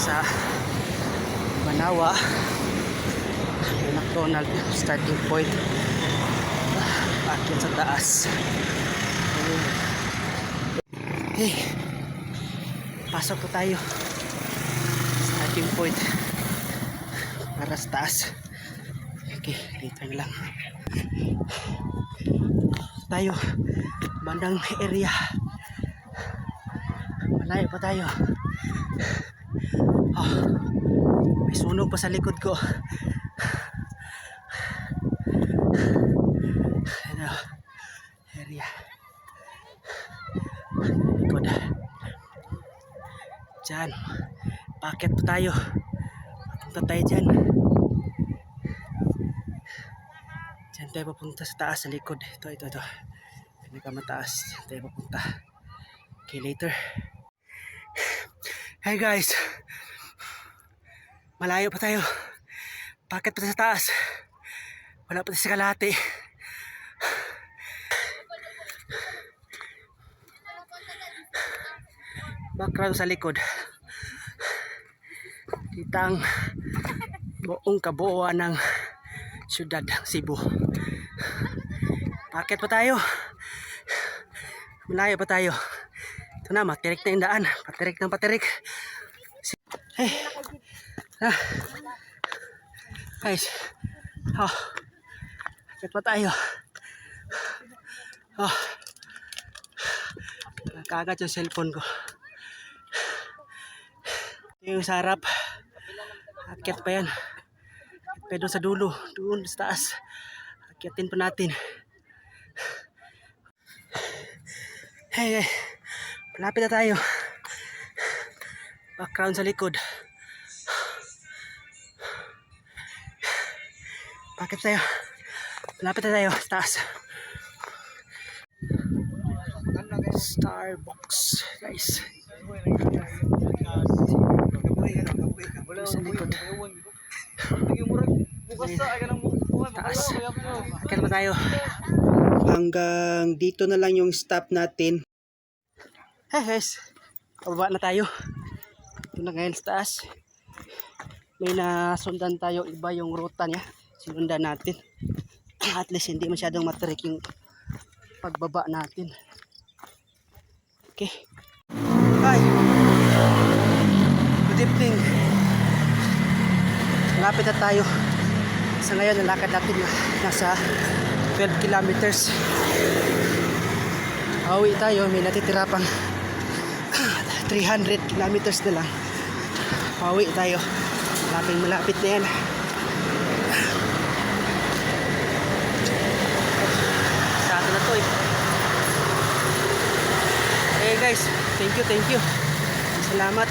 sa Banawa. May McDonald starting point. Akyat sa taas. Okay, pasok po tayo. Starting point para sa taas. Okay, later lang tayo. Bandang area, malayo pa tayo. May sunog pa sa likod ko. Ano, area likod dyan. Paket pa tayo. Papunta tayo dyan. Dyan tayo papunta sa taas, sa likod. Ito. Pinakamataas. Dyan tayo papunta. Okay, later. Hey guys, malayo pa tayo. Paket pa tayo sa taas. Wala pa tayo sa kalahati. Background sa likod. Kita ang buong kabuuan ng siyudad ng Cebu. Paket pa tayo. Malayo pa tayo. Ito na, matirik na yung daan. Patirik ng patirik. Hey. Guys. Paket pa tayo. Nakagat yung cellphone ko. Ito yung sarap. Akyat pa yan. Pero sa dulo, doon sa taas. Akyatin pa natin. Hey, malapit na tayo. Background sa likod. Bakit tayo? Malapit na tayo sa taas. Starbucks, guys. Sa likod. Taas. Bakit pa tayo? Hanggang dito na lang yung stop natin. Hey guys, pababa na tayo. Ito na ngayon sa taas. May nasundan tayo, iba yung ruta niya. Sinundan natin. At least hindi masyadong matarik yung pagbaba natin. Okay. Hi. Good evening. Malapit na tayo. Sa ngayon, nalakad natin na nasa 12 kilometers. Pauwi tayo, may natitira pang 300 kilometers na lang. Pauwi tayo. Malapit na yan. Sa atin na to eh. Hey guys, thank you. Salamat.